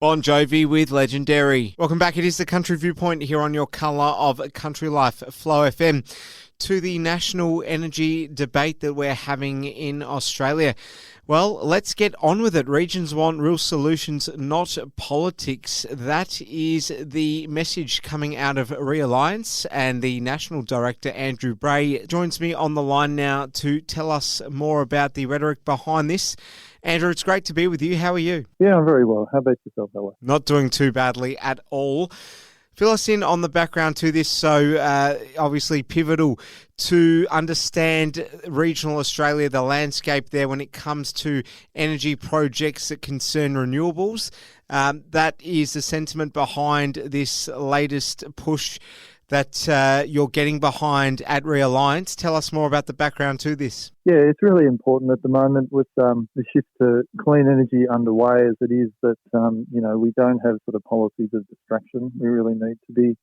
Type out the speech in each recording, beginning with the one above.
Bon Jovi with Legendary. Welcome back. It is the Country Viewpoint here on your colour of Country Life, Flow FM, to the national energy debate that we're having in Australia. Well, let's get on with it. Regions want real solutions, not politics. That is the message coming out of Realliance, and the National Director, Andrew Bray, joins me on the line now to tell us more about the rhetoric behind this. Andrew, it's great to be with you. How are you? Yeah, I'm very well. How about yourself, Ella? Not doing too badly at all. Fill us in on the background to this. So, obviously pivotal to understand regional Australia, the landscape there when it comes to energy projects that concern renewables. That is the sentiment behind this latest push that you're getting behind at Realliance. Tell us more about the background to this. Yeah, it's really important at the moment with the shift to clean energy underway as it is that, we don't have sort of policies of distraction. We really need to be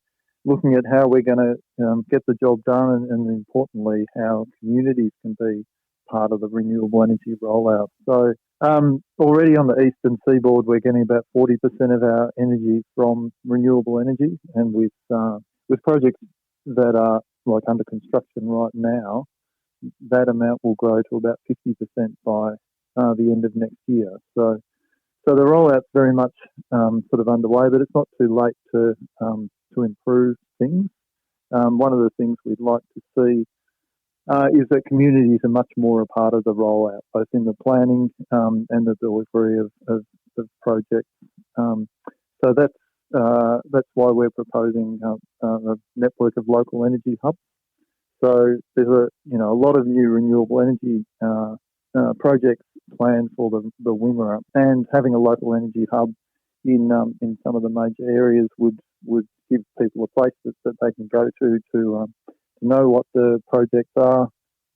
looking at how we're going to get the job done and importantly, how communities can be part of the renewable energy rollout. So already on the eastern seaboard, we're getting about 40% of our energy from renewable energy, and with projects that are like under construction right now, that amount will grow to about 50% by the end of next year. So the rollout's very much sort of underway, but it's not too late to improve things. One of the things we'd like to see is that communities are much more a part of the rollout, both in the planning and the delivery of projects. So that's why we're proposing a network of local energy hubs. So there's a lot of new renewable energy projects planned for the Wimmera, and having a local energy hub in some of the major areas would give people a place that they can go to know what the projects are,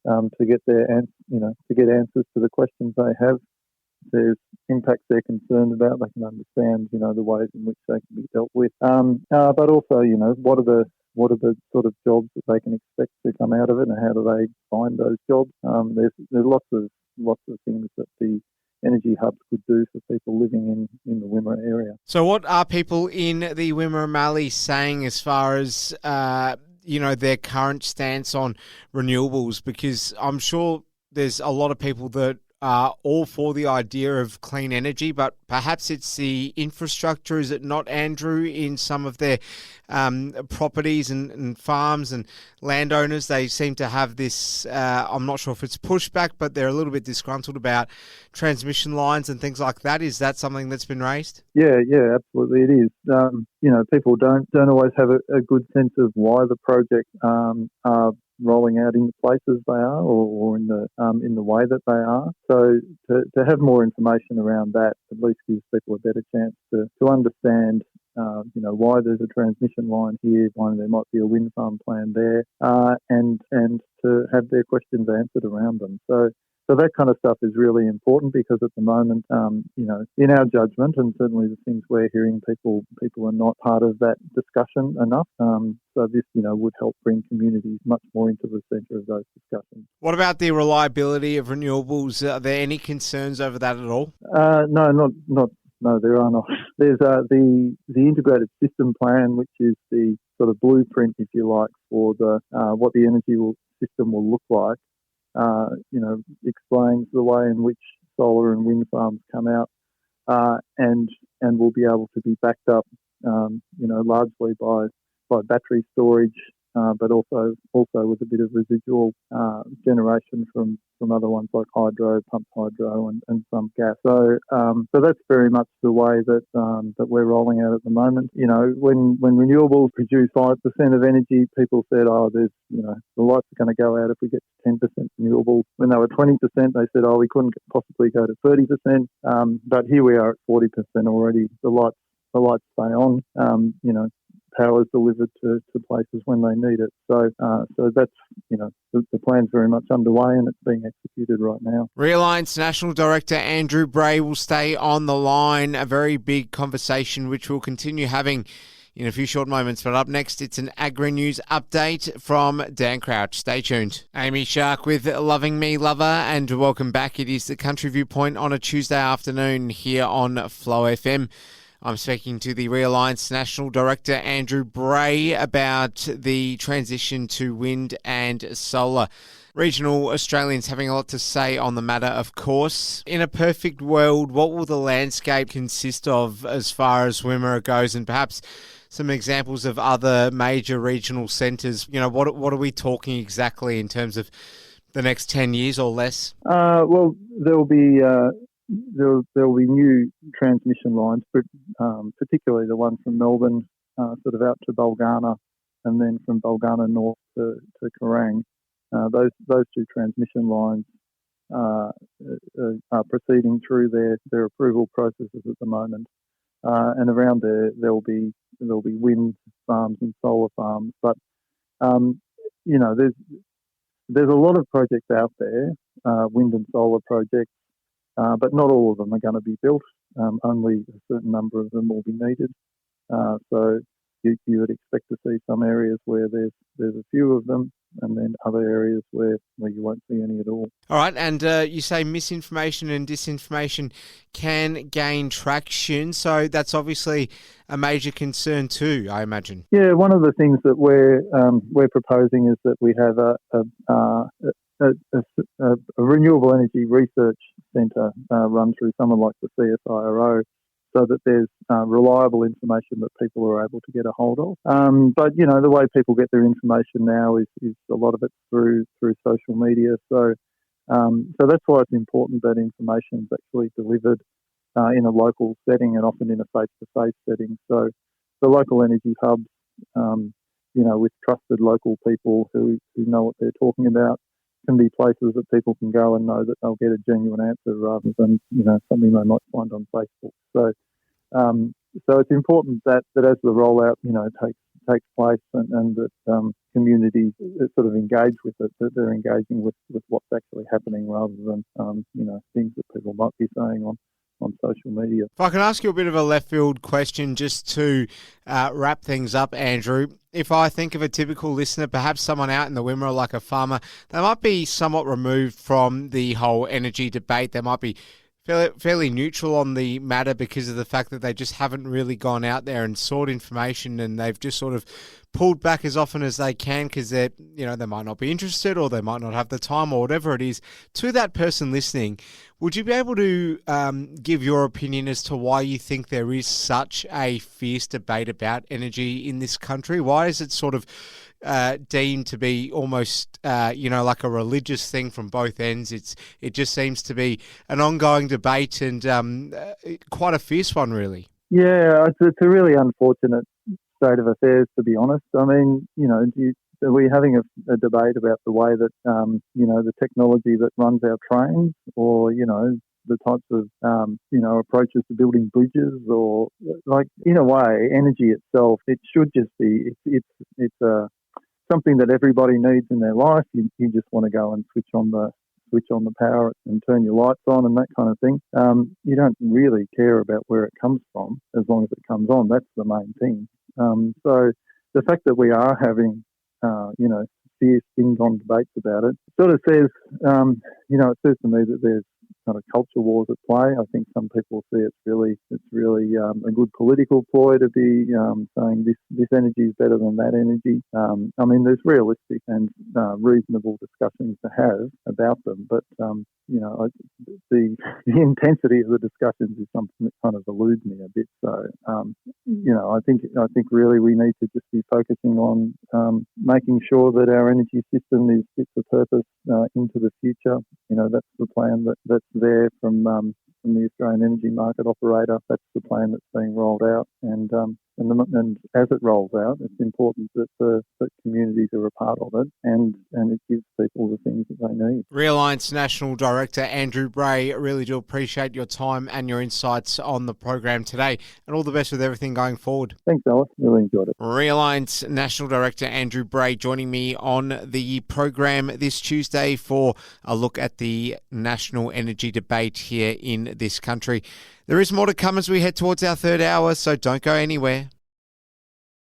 to get to get answers to the questions they have. There's impacts they're concerned about. They can understand, the ways in which they can be dealt with. But also, what are the sort of jobs that they can expect to come out of it, and how do they find those jobs? There's lots of things that the energy hubs could do for people living in the Wimmera area. So, what are people in the Wimmera Mallee saying as far as their current stance on renewables? Because I'm sure there's a lot of people that are all for the idea of clean energy, but perhaps it's the infrastructure, is it not, Andrew, in some of their properties and farms and landowners? They seem to have this, I'm not sure if it's pushback, but they're a little bit disgruntled about transmission lines and things like that. Is that something that's been raised? Yeah, absolutely it is. People don't always have a good sense of why the project are rolling out in the places they are, or in the way that they are. So to have more information around that at least gives people a better chance to understand, why there's a transmission line here, why there might be a wind farm plan there, and to have their questions answered around them. So that kind of stuff is really important, because at the moment, in our judgment, and certainly the things we're hearing, people are not part of that discussion enough. So this, would help bring communities much more into the centre of those discussions. What about the reliability of renewables? Are there any concerns over that at all? No, there are not. There's the integrated system plan, which is the sort of blueprint, if you like, for the what the energy system will look like. Explains the way in which solar and wind farms come out, and will be able to be backed up, largely by battery storage, but also with a bit of residual generation from other ones like hydro, pumped hydro, and some gas. So that's very much the way that we're rolling out at the moment. When renewables produce 5% of energy, people said, there's the lights are going to go out if we get to 10% renewable. When they were 20%, they said, we couldn't possibly go to 30%. But here we are at 40% already. The lights stay on. Power is delivered to places when they need it. So that's, the plan's very much underway and it's being executed right now. Realliance National Director Andrew Bray will stay on the line. A very big conversation which we'll continue having in a few short moments. But up next, it's an Agri-News update from Dan Crouch. Stay tuned. Amy Shark with Loving Me Lover, and welcome back. It is the Country Viewpoint on a Tuesday afternoon here on Flow FM. I'm speaking to the Realliance National Director, Andrew Bray, about the transition to wind and solar. Regional Australians having a lot to say on the matter, of course. In a perfect world, what will the landscape consist of as far as Wimmera goes, and perhaps some examples of other major regional centres? What are we talking exactly in terms of the next 10 years or less? Well, there'll be new transmission lines, but particularly the one from Melbourne, sort of out to Bulgana, and then from Bulgana north to Kerrang. Those two transmission lines are proceeding through their approval processes at the moment, and around there'll be wind farms and solar farms. But there's a lot of projects out there, wind and solar projects, but not all of them are going to be built. Only a certain number of them will be needed. So you would expect to see some areas where there's a few of them, and then other areas where you won't see any at all. All right, and you say misinformation and disinformation can gain traction, so that's obviously a major concern too, I imagine. Yeah, one of the things that we're proposing is that we have a renewable energy research centre run through someone like the CSIRO, so that there's reliable information that people are able to get a hold of. But the way people get their information now is a lot of it through social media. So that's why it's important that information is actually delivered in a local setting, and often in a face-to-face setting. So the local energy hubs, with trusted local people who know what they're talking about, can be places that people can go and know that they'll get a genuine answer rather than something they might find on Facebook. So it's important that as the rollout takes place and that communities sort of engage with it, that they're engaging with what's actually happening rather than things that people might be saying on social media. If I can ask you a bit of a left field question just to wrap things up, Andrew. If I think of a typical listener, perhaps someone out in the Wimmera, like a farmer, they might be somewhat removed from the whole energy debate. They might be fairly neutral on the matter because of the fact that they just haven't really gone out there and sought information, and they've just sort of pulled back as often as they can because they might not be interested, or they might not have the time, or whatever it is. To that person listening, would you be able to give your opinion as to why you think there is such a fierce debate about energy in this country? Why is it sort of deemed to be almost, like a religious thing from both ends? It just seems to be an ongoing debate, and quite a fierce one, really. Yeah, it's a really unfortunate state of affairs, to be honest. I mean, are we having a debate about the way that, the technology that runs our trains, or, the types of, approaches to building bridges, or, like, in a way, energy itself, it should just be, it's something that everybody needs in their life. You just want to go and switch on the power and turn your lights on and that kind of thing. You don't really care about where it comes from as long as it comes on. That's the main thing. So the fact that we are having, fierce ding-dong debates about it sort of says, it says to me that there's kind of culture wars at play. I think some people see it's really a good political ploy to be saying this energy is better than that energy. I mean, there's realistic and reasonable discussions to have about them, but the intensity of the discussions is something that kind of eludes me a bit. So I think really we need to just be focusing on making sure that our energy system is fit for purpose into the future. That's the plan that's there from the Australian Energy Market Operator. That's the plan that's being rolled out, and as it rolls out, it's important that communities are a part of it, and it gives people the things that they need. Realliance National Director Andrew Bray, really do appreciate your time and your insights on the program today, and all the best with everything going forward. Thanks, Alice. Really enjoyed it. Realliance National Director Andrew Bray joining me on the program this Tuesday for a look at the national energy debate here in this country. There is more to come as we head towards our third hour, so don't go anywhere.